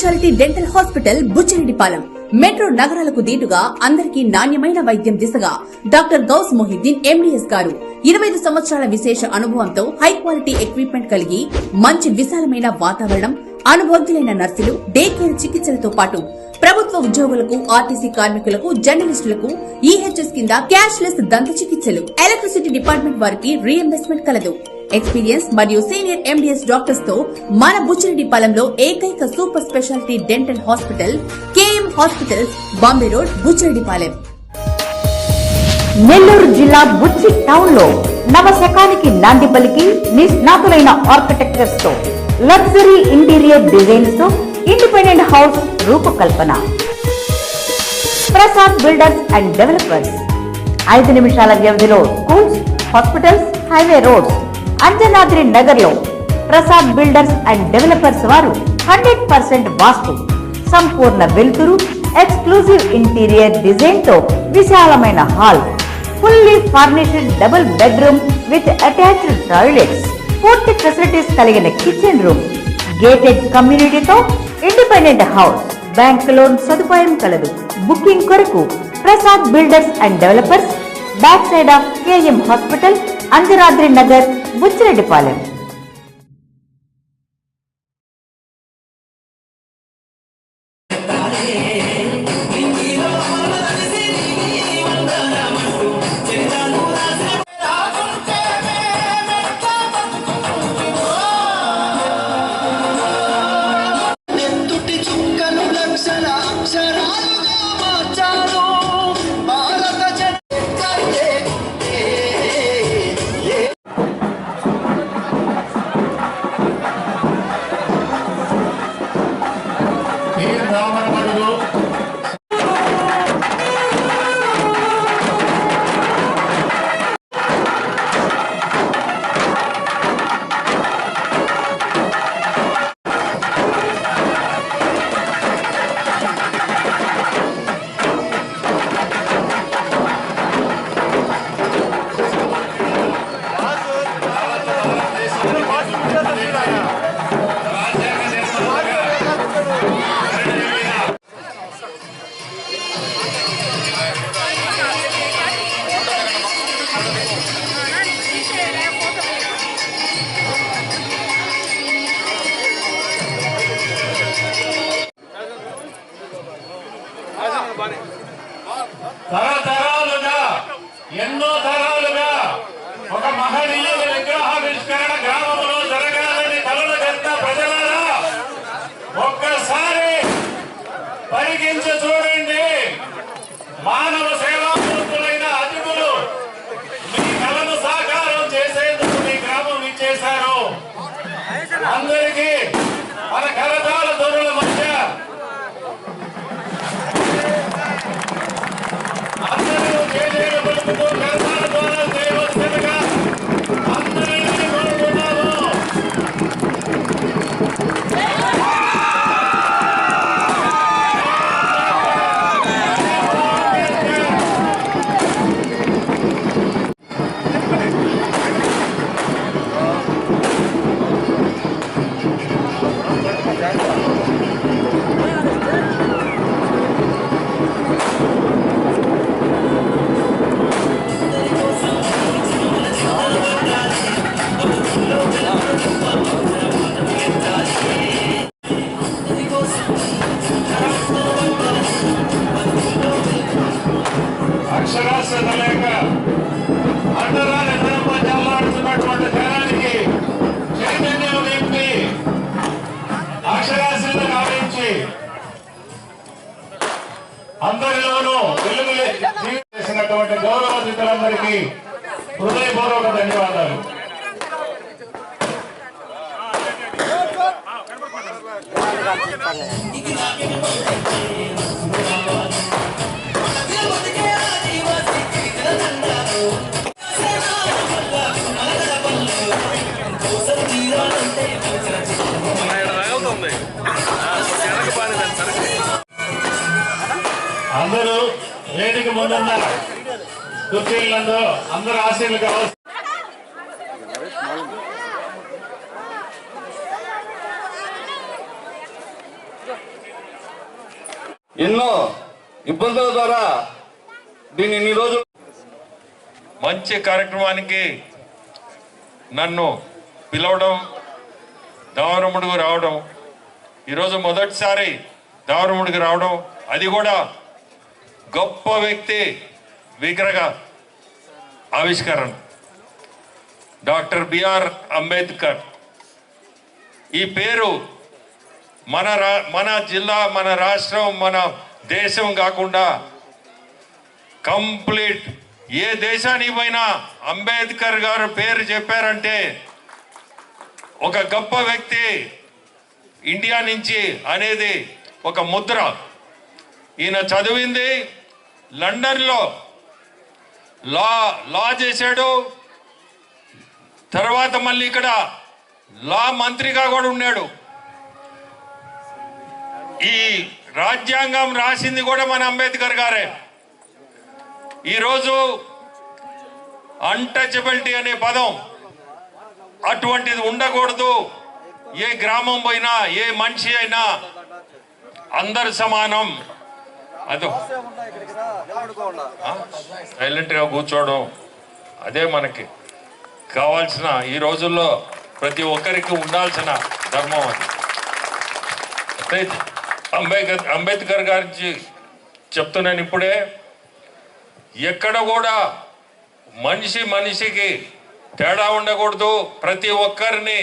Speciality dental hospital Buchireddypalem metro నగరాలకు దీటుగా అందరికీ నాణ్యమైన వైద్యం దిశగా డాక్టర్ గౌస్ మొహిద్దీన్ ఎండీఎస్ గారు 25 సంవత్సరాల విశేష అనుభవంతో హై క్వాలిటీ ఎక్విప్మెంట్ కలిగి మంచి విశాలమైన వాతావరణం, అనుభవజ్ఞులైన నర్సులు, డే కేర్ చికిత్సలతో పాటు ప్రభుత్వ ఉద్యోగులకు, ఆర్టీసీ కార్మికులకు, జర్నలిస్టులకు ఈహెచ్ఎస్ కింద క్యాష్ లెస్ దంత చికిత్సలు, ఎలక్ట్రిసిటీ డిపార్ట్మెంట్ వారికి రీఎంబర్స్మెంట్ కలదు. ఎక్స్పీరియన్స్ మరియు సీనియర్ ఎండీఎస్ డాక్టర్స్ తో మన బుచ్చిరెడ్డిపాలెంలో ఏకైక super speciality dental hospital KM hospitals, Bombay road, Buchireddypalem. Nellore జిల్లా బుచ్చి టౌన్ లో నవశకానికి నాంది పలికి నిష్ణాతులైన ఆర్కిటెక్చర్స్ తో లగ్జరీ ఇంటీరియర్ డిజైన్స్ తో ఇండిపెండెంట్ హౌస్ రూపకల్పన. Prasad builders and developers. 5 నిమిషాల వ్యవధిలో schools, hospitals, highway roads. Anjanadri Nagar లో ప్రసాద్ బిల్డర్స్ అండ్ డెవలపర్స్ వారు 100% వాస్తు, సంపూర్ణ వెలుతురు, ఎక్స్క్లూజివ్ ఇంటీరియర్ డిజైన్ తో విశాలమైన hall, fully furnished double bedroom with attached toilets, పూర్తి ఫెసిలిటీస్ కలిగిన కిచెన్ రూమ్, గేటెడ్ కమ్యూనిటీతో ఇండిపెండెంట్ హౌస్, బ్యాంక్ లోన్ సదుపాయం కలదు. బుకింగ్ కొరకు Prasad builders and developers, back side of KM hospital, Anjanadri Nagar, Buchireddypalem. తరతరాలుగా, ఎన్నో తరాలుగా ఒక మహనీయుల విగ్రహావిష్కరణ గ్రామంలో జరగాలని కలలు కన్న ప్రజలారా ఒక్కసారి పరికించి చూడండి. మానవ సేవామూర్తులైన అతిథులు మీ కలను సాకారం చేసేందుకు మీ గ్రామం ఇచ్చేశారు. అందరికీ మన కరతాళ ధ్వనుల మధ్య అందరూ జయజయలు పలుకుతూ కరతాళ ధ్వనులు చేయవలసిందిగా అందరినీ కోరుతున్నాము. అక్షరాస్యత లేక అండరాని ధనంపై చల్లాడుతున్నటువంటి జనానికి చైతన్యం నింపి అక్షరాస్యత గావించి అందరిలోనూ వెలుగు చేసినటువంటి గౌరవతిథులందరికీ హృదయపూర్వక ధన్యవాదాలు. అందరూ వేదిక ముందున్న కుర్చీలందు అందరూ ఆశీర్లు కావచ్చు. ఎన్నో ఇబ్బందుల ద్వారా దీన్ని ఇన్ని రోజులు మంచి కార్యక్రమానికి నన్ను పిలవడం, దావరముడికి రావడం, ఈరోజు మొదటిసారి దావరముడికి రావడం, అది కూడా గొప్ప వ్యక్తి విగ్రహ ఆవిష్కరణ డాక్టర్ బిఆర్ అంబేద్కర్. ఈ పేరు మన జిల్లా, మన రాష్ట్రం, మన దేశం కాకుండా కంప్లీట్ ఏ దేశానికి పోయినా అంబేద్కర్ గారు పేరు చెప్పారంటే ఒక గొప్ప వ్యక్తి ఇండియా నుంచి అనేది ఒక ముద్ర. ఈయన చదివింది లండన్లో, లా చేశాడు. తర్వాత మళ్ళీ ఇక్కడ లా మంత్రిగా కూడా ఉన్నాడు. ఈ రాజ్యాంగం రాసింది కూడా మన అంబేద్కర్ గారే. ఈరోజు అన్టచబిలిటీ అనే పదం అటువంటిది ఉండకూడదు. ఏ గ్రామం పోయినా, ఏ మనిషి అయినా అందరు సమానం. అదో సైలెంట్గా కూర్చోవడం, అదే మనకి కావాల్సిన, ఈ రోజుల్లో ప్రతి ఒక్కరికి ఉండాల్సిన ధర్మం అది. అంబేద్కర్ గారించి చెప్తున్నాను ఇప్పుడే. ఎక్కడ కూడా మనిషికి తేడా ఉండకూడదు. ప్రతి ఒక్కరిని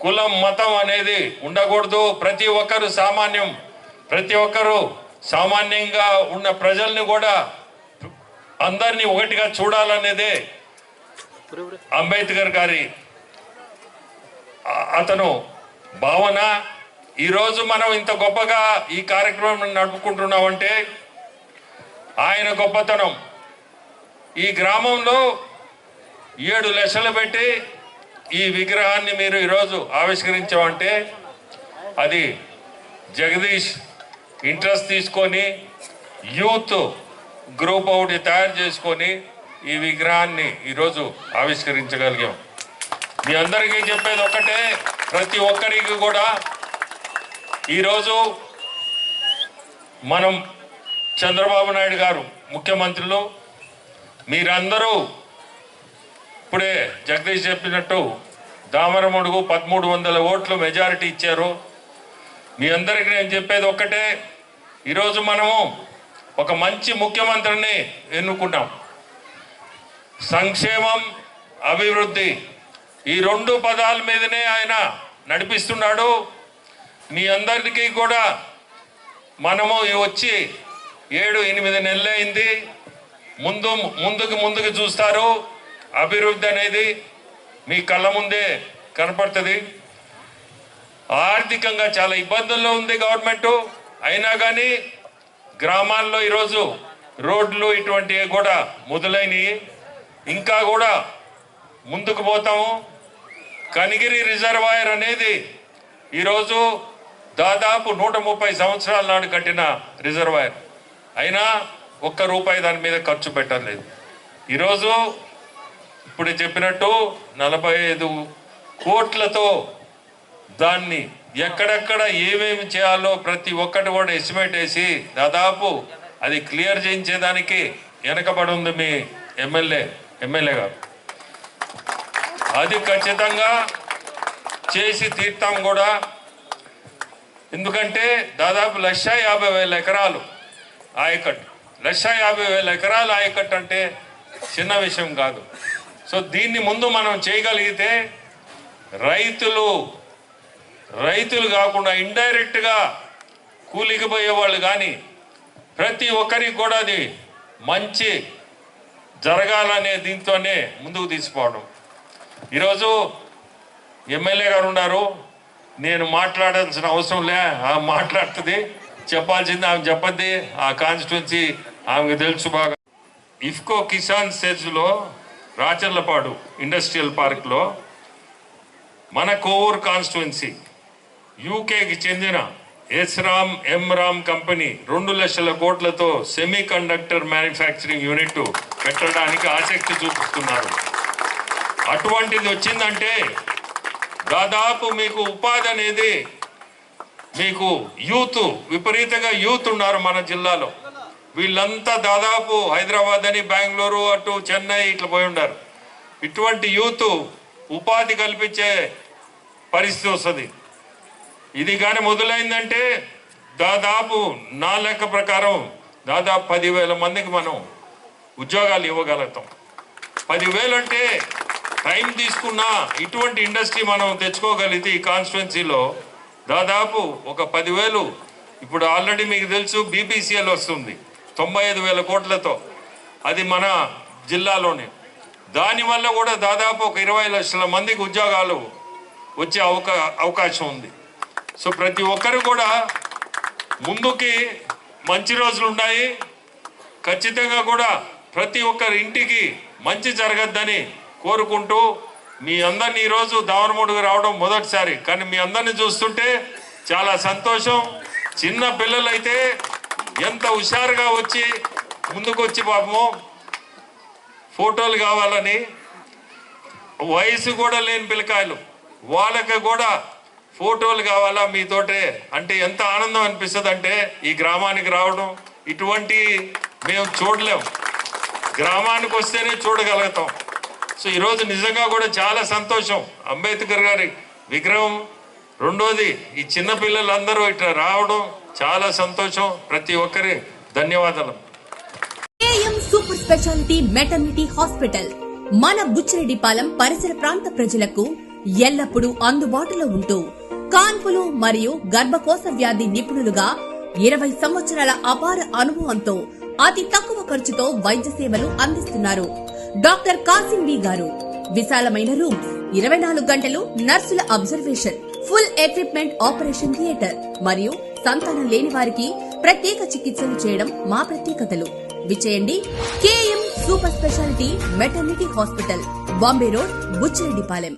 కులం, మతం అనేది ఉండకూడదు. ప్రతి ఒక్కరు సామాన్యం. ప్రతి ఒక్కరు సామాన్యంగా ఉన్న ప్రజల్ని కూడా అందరినీ ఒకటిగా చూడాలనేదే అంబేద్కర్ గారి అతను భావన. ఈరోజు మనం ఇంత గొప్పగా ఈ కార్యక్రమం నడుపుకుంటున్నామంటే ఆయన గొప్పతనం. ఈ గ్రామంలో 7 లక్షలు పెట్టి ఈ విగ్రహాన్ని మీరు ఈరోజు ఆవిష్కరించామంటే అది జగదీష్ ఇంట్రెస్ట్ తీసుకొని యూత్ గ్రూప్ ఒకటి తయారు చేసుకొని ఈ విగ్రహాన్ని ఈరోజు ఆవిష్కరించగలిగాం. మీ అందరికీ చెప్పేది ఒకటే, ప్రతి ఒక్కరికి కూడా ఈరోజు మనం చంద్రబాబు నాయుడు గారు ముఖ్యమంత్రులు, మీరందరూ ఇప్పుడే జగదీష్ చెప్పినట్టు దామరముడుగు 1300 ఓట్లు మెజారిటీ ఇచ్చారు. మీ అందరికీ నేను చెప్పేది ఒక్కటే, ఈరోజు మనము ఒక మంచి ముఖ్యమంత్రిని ఎన్నుకున్నాం. సంక్షేమం, అభివృద్ధి, ఈ 2 పదాల మీదనే ఆయన నడిపిస్తున్నాడు. మీ అందరికీ కూడా మనము వచ్చి 7-8 నెలలు అయింది. ముందుకు చూస్తారు. అభివృద్ధి అనేది మీ కళ్ళ ముందే కనపడుతుంది. ఆర్థికంగా చాలా ఇబ్బందుల్లో ఉంది గవర్నమెంట్. అయినా కానీ గ్రామాల్లో ఈరోజు రోడ్లు ఇటువంటివి కూడా మొదలైనవి. ఇంకా కూడా ముందుకు పోతాము. కనిగిరి రిజర్వాయర్ అనేది ఈరోజు దాదాపు 130 సంవత్సరాల నాడు కట్టిన రిజర్వాయర్. అయినా ₹1 దాని మీద ఖర్చు పెట్టలేదు. ఈరోజు ఇప్పుడు చెప్పినట్టు 45 కోట్లతో దాన్ని ఎక్కడెక్కడ ఏమేమి చేయాలో ప్రతి ఒక్కటి కూడా ఎస్టిమేట్ వేసి దాదాపు అది క్లియర్ చేయించేదానికి వెనకబడి ఉంది మీ ఎమ్మెల్యే గారు. అది ఖచ్చితంగా చేసి తీర్థం కూడా. ఎందుకంటే దాదాపు 1,50,000 ఎకరాలు ఆయకట్టు. 1,50,000 ఎకరాలు ఆయకట్టు అంటే చిన్న విషయం కాదు. సో దీన్ని ముందు మనం చేయగలిగితే రైతులు కాకుండా ఇండైరెక్ట్గా కూలికి పోయేవాళ్ళు కానీ ప్రతి ఒక్కరికి కూడా అది మంచి జరగాలనే దీంతోనే ముందుకు తీసుకోవడం. ఈరోజు ఎమ్మెల్యే గారు ఉన్నారు, నేను మాట్లాడాల్సిన అవసరం లే, ఆమె మాట్లాడుతుంది. చెప్పాల్సింది ఆమె చెప్పద్ది. ఆ కాన్స్టిట్యున్సీ ఆమెకు తెలుసు బాగా. ఇఫ్కో కిసాన్ సెజ్లో రాచర్లపాడు ఇండస్ట్రియల్ పార్క్లో మన కోవూర్ కాన్స్టిట్యున్సీ యూకేకి చెందిన ఎం రామ్ కంపెనీ 2 లక్షల కోట్లతో సెమీ కండక్టర్ మ్యానుఫ్యాక్చరింగ్ యూనిట్ పెట్టడానికి ఆసక్తి చూపిస్తున్నారు. అటువంటిది వచ్చిందంటే దాదాపు మీకు ఉపాధి అనేది మీకు యూత్ విపరీతంగా యూత్ ఉన్నారు మన జిల్లాలో. వీళ్ళంతా దాదాపు హైదరాబాద్ అని బెంగళూరు అటు చెన్నై ఇట్లా పోయి ఉన్నారు. ఇటువంటి యూత్ ఉపాధి కల్పించే పరిస్థితి వస్తుంది. ఇది కానీ మొదలైందంటే దాదాపు నా లెక్క ప్రకారం దాదాపు 10,000 మందికి మనం ఉద్యోగాలు ఇవ్వగలుగుతాం. 10,000 అంటే టైం తీసుకున్నా ఇటువంటి ఇండస్ట్రీ మనం తెచ్చుకోగలిగితే ఈ కాన్స్టిట్యున్సీలో దాదాపు ఒక 10,000. ఇప్పుడు ఆల్రెడీ మీకు తెలుసు బీపీసీఎల్ వస్తుంది 95,000 కోట్లతో, అది మన జిల్లాలోనే. దానివల్ల కూడా దాదాపు ఒక 20 లక్షల మందికి ఉద్యోగాలు వచ్చే అవకాశం ఉంది. సో ప్రతి ఒక్కరు కూడా ముందుకి మంచి రోజులు ఉన్నాయి. ఖచ్చితంగా కూడా ప్రతి ఒక్కరి ఇంటికి మంచి జరగద్దని కోరుకుంటూ మీ అందరినీ ఈరోజు దావనమూడుకు రావడం మొదటిసారి, కానీ మీ అందరినీ చూస్తుంటే చాలా సంతోషం. చిన్న పిల్లలైతే ఎంత హుషారుగా వచ్చి ముందుకు వచ్చి పాపము ఫోటోలు కావాలని, వయసు కూడా లేని పిల్లకాయలు వాళ్ళకి కూడా ఫోటోలు కావాలా మీతోటే అంటే ఎంత ఆనందం అనిపిస్తుంది అంటే ఈ గ్రామానికి రావడం ఇటువంటి మేము చూడలేం, గ్రామానికి వస్తేనే చూడగలుగుతాం. సో ఈరోజు నిజంగా కూడా చాలా సంతోషం. అంబేద్కర్ గారి విగ్రహం, రెండోది ఈ చిన్న పిల్లలందరూ ఇట్లా రావడం చాలా సంతోషం. ప్రతి ఒక్కరి ధన్యవాదాలు. KM super speciality maternity hospital మన బుచ్చిరెడ్డిపాలెం పరిసర ప్రాంత ప్రజలకు ఎల్లప్పుడూ అందుబాటులో ఉంటూ కాన్పులు మరియు గర్భకోశ వ్యాధి నిపుణులుగా 20 సంవత్సరాల అపార అనుభవంతో అతి తక్కువ ఖర్చుతో వైద్య సేవలు అందిస్తున్నారు. డాక్టర్ కాసిం బి గారు విశాలమైన రూమ్స్, 24 గంటలు నర్సుల observation, full equipment operation theatre మరియు సంతానం లేని వారికి ప్రత్యేక చికిత్సలు చేయడం మా ప్రత్యేకతలు. విచేయండి KM super speciality maternity hospital, Bombay road, Buchireddypalem.